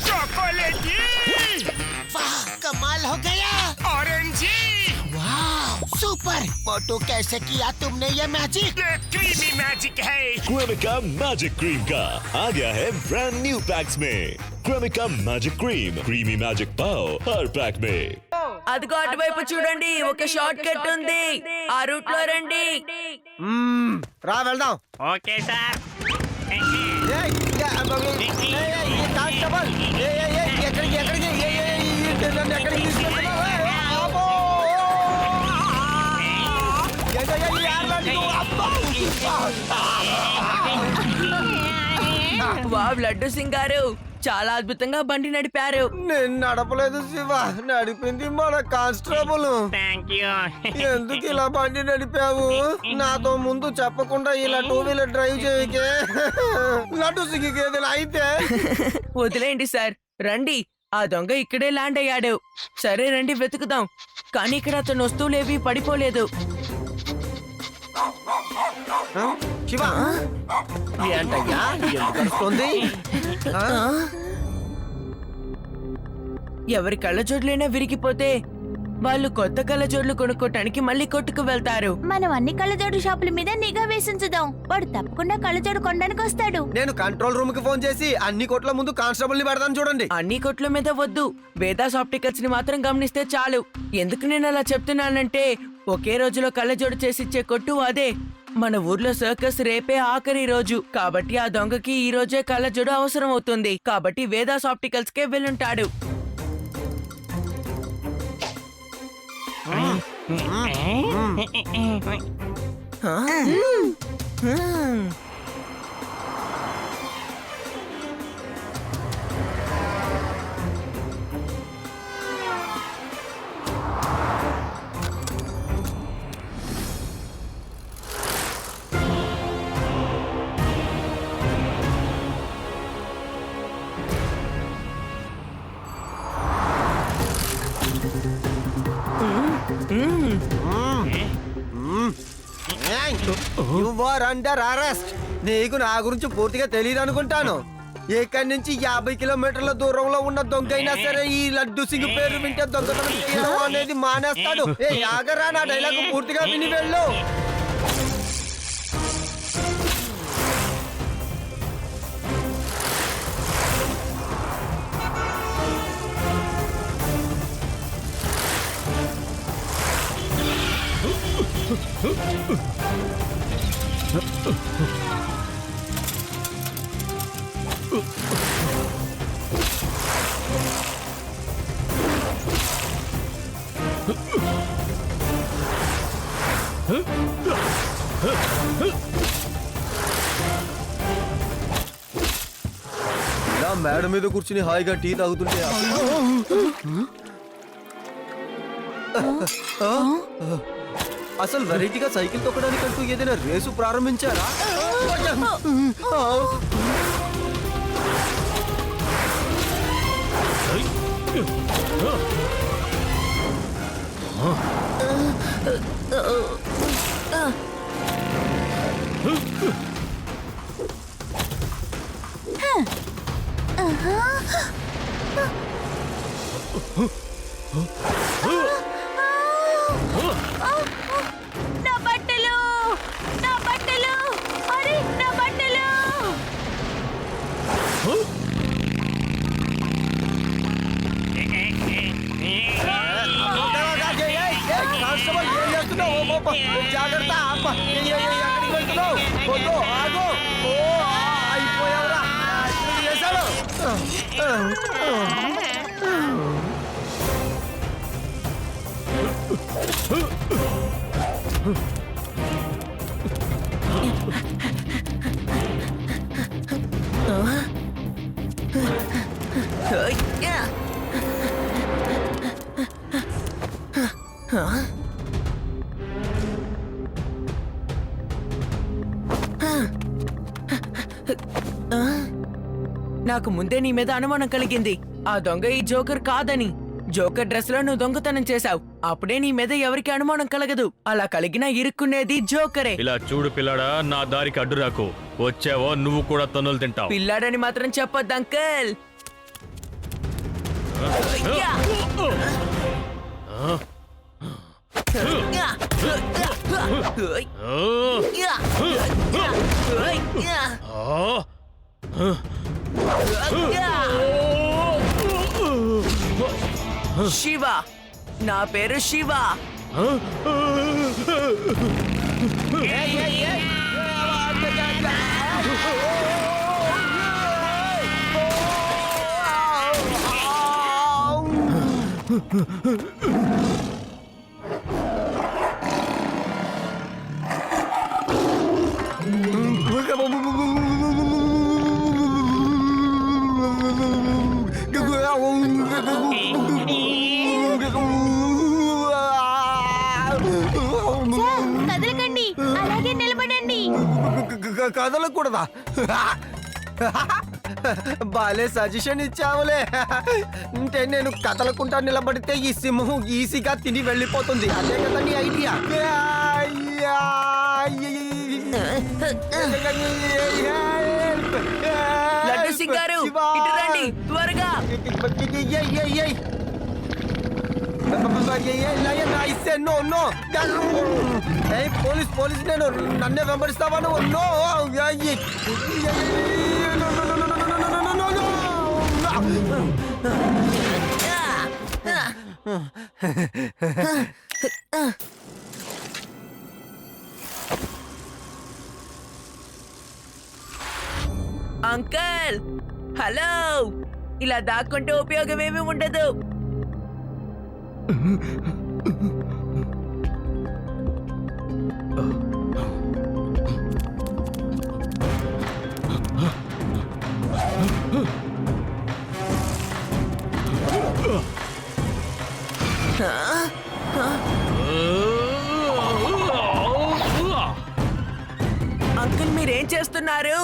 चॉकलेटी, वाह कमाल हो गया। ऑरेंजी, वाह सुपर। मोटू कैसे किया तुमने ये मैजिक? ये क्रीमी मैजिक है। क्रेमिका मैजिक क्रीम का आ गया है ब्रांड न्यू पैक्स में। Cremica magic cream, creamy magic pav हर पैक में। అదిగో అటువైపు చూడండి, ఒక షార్ట్ కట్ ఉంది, ఆ రూట్ లో రండి. రా వెళ్దాం. Okay sir. కానిస్టేబుల్ ఎక్కడికి ఎక్కడికి నన్ను ఎక్కడికి తీసుకెళ్తున్నావు? అబ్బో! వావ్ లడ్డు సింగ్ గారు చాలా అద్భుతంగా బండి నడిపారు. నేను నడపలేదు శివ, నడిపింది మన కానిస్టేబుల్. Thank you. ఎందుకు ఇలా బండి నడిపావు? నాతో ముందు చెప్పకుండా ఇలా 2 వీలర్ డ్రైవ్ చేయకే. లడ్డు సింగికి ఏదైనా అయితే వదిలేండి సార్, రండి. ఆ దొంగ ఇక్కడే ల్యాండ్ అయ్యాడు. సరే రండి వెతుకుదాం. కానీ ఇక్కడ అతను వస్తువులేవి పడిపోలేదు. శివ ఏంటయ్యా ఎందుకు వస్తుంది? ఎవరి కళ్ళజోడ్లైనా విరిగిపోతే వాళ్ళు కొత్త కళ్ళజోడ్లు కొనుక్కోటానికి మళ్ళీ కొట్టుకు వెళ్తారు. మనం అన్ని కళ్ళజోడు షాపుల మీద నిఘా వేసించుదాం. వాడు తప్పకుండా కళ్ళజోడు కొనడానికి వస్తాడు. నేను కంట్రోల్ రూమ్ కి ఫోన్ చేసి అన్ని కోట్ల ముందు కానిస్టేబుల్ ని పెడతాను చూడండి. అన్ని కొట్ల మీద వద్దు, వేదాస్ ఆప్టికల్స్ ని మాత్రం గమనిస్తే చాలు. ఎందుకు నేను అలా చెప్తున్నానంటే ఒకే రోజులో కళ్ళజోడు చేసిచ్చే కొట్టు అదే. మన ఊర్లో సర్కస్ రేపే ఆఖరి రోజు కాబట్టి ఆ దొంగకి ఈ రోజే కళ్ళజోడు అవసరం అవుతుంది. కాబట్టి వేదాస్ ఆప్టికల్స్ కే వెళ్ళుంటాడు. You are under arrest. నీకు నా గురించి పూర్తిగా తెలియదు అనుకుంటాను. ఇక్కడి నుంచి 50 కిలోమీటర్ల దూరంలో ఉన్న దొంగ అయినా సరే ఈ లడ్డు సింగ్ పేరు వింటే దొంగతనం చేయడం అనేది మానేస్తాడు. ఏ ఆగరా, నా డైలాగ్ పూర్తిగా విని వెళ్ళు. ఇలా మేడ మీద కూర్చుని హాయిగా టీ తాగుతుంటే అసలు వెరైటీగా సైకిల్ తొక్కడానికంటూ ఏదైనా రేసు ప్రారంభించారా? నా బట్టలు, నా బట్టలు, అరే నా బట్టలు. కానిస్టేబుల్ ఏం చేస్తున్నావు? జాగ్రత్త, ఎక్కడికి వెళ్తున్నావు? వద్దు, ఆగు. ఓ అయిపోయావురా, చేశాను. నాకు ముందే నీ మీద అనుమానం కలిగింది. ఆ దొంగ ఈ జోకర్ కాదని. జోకర్ డ్రెస్ లో నువ్వు దొంగతనం చేశావు. అప్పుడే నీ మీద ఎవరికి అనుమానం కలగదు. అలా కలిగినా ఇరుక్కునేది జోకరే. ఇలా చూడు పిల్లాడా, నా దారికి అడ్డు రాకు. వచ్చావో నువ్వు కూడా తన్నులు తింటావు. పిల్లాడని మాత్రం చెప్పొద్దు అంకల్. శివ, నా పేరు శివ. సార్, కదలకండి, అలాగే నిలబడండి. కదలకూడదా? బాలే సజెషన్ ఇచ్చావులే. అంటే నేను కదలకుండా నిలబడితే ఈ సింహం ఈజీగా తిని వెళ్ళిపోతుంది. అదే కదా నీ ఐడియా? లడ్డు సింగ్ గారు, ఇటు రండి త్వరగా. పోలీస్ పోలీస్, నేను నన్నే వెంబడిస్తావా నువ్వు? నో. Uncle, hello. ఇలా దాక్కుంటే ఉపయోగం ఏమీ ఉండదు. అంకుల్, మీరేం చేస్తున్నారు?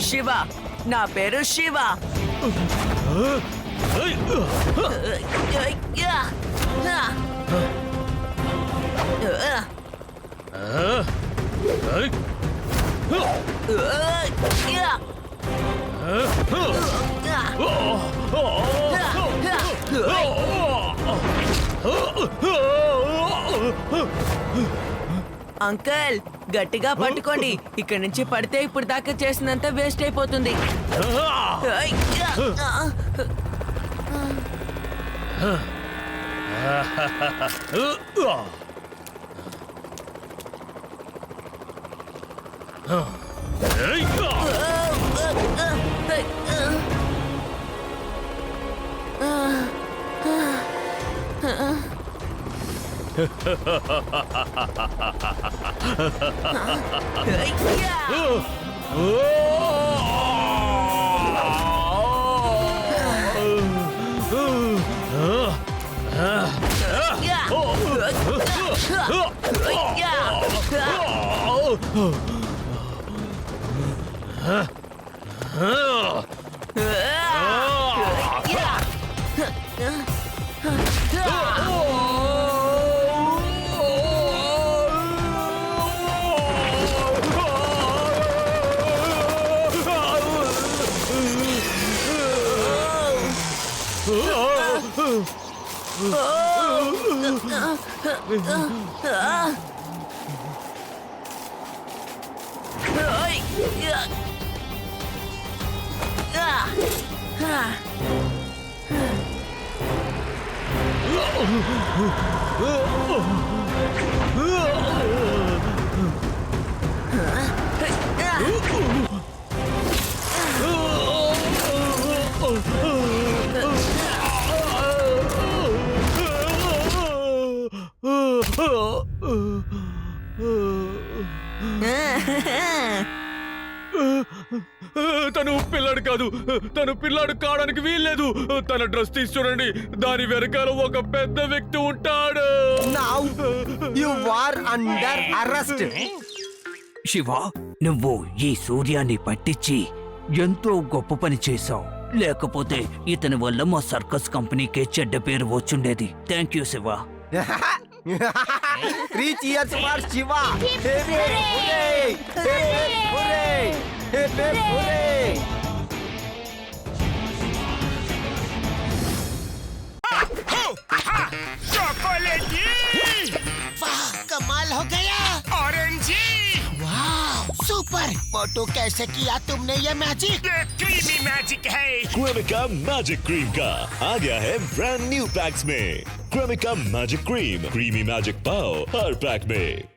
శివ, నా పేరు శివ. అంకల్, గట్టిగా పట్టుకోండి. ఇక్కడి నుంచి పడితే ఇప్పుడు దాకా చేసినంత వేస్ట్ అయిపోతుంది. తను పిల్లాడు కాదు, తను పిల్లాడు కావడానికి వీల్లేదు. తన డ్రెస్ తీసి చూడండి, దాని వెనకాల ఒక పెద్ద వ్యక్తి ఉంటాడు. Now you are under arrest. Shiva, నువ్వు ఈ సూర్యాన్ని పట్టించి ఎంతో గొప్ప పని చేశావు. లేకపోతే ఇతని వల్ల మా సర్కస్ కంపెనీకే చెడ్డ పేరు వచ్చుండేది. Thank you Shiva. 3 cheers for Shiva. Hip hip hooray! Hip hip hooray! Hip hip hooray! चॉकलेटी वाह कमाल हो गया। ऑरेंजी वाह सुपर। मोटू कैसे किया तुमने ये मैजिक? ये क्रीमी मैजिक है। क्रेमिका मैजिक क्रीम का आ गया है ब्रांड न्यू पैक्स में। Cremica magic cream, creamy magic pav हर पैक में।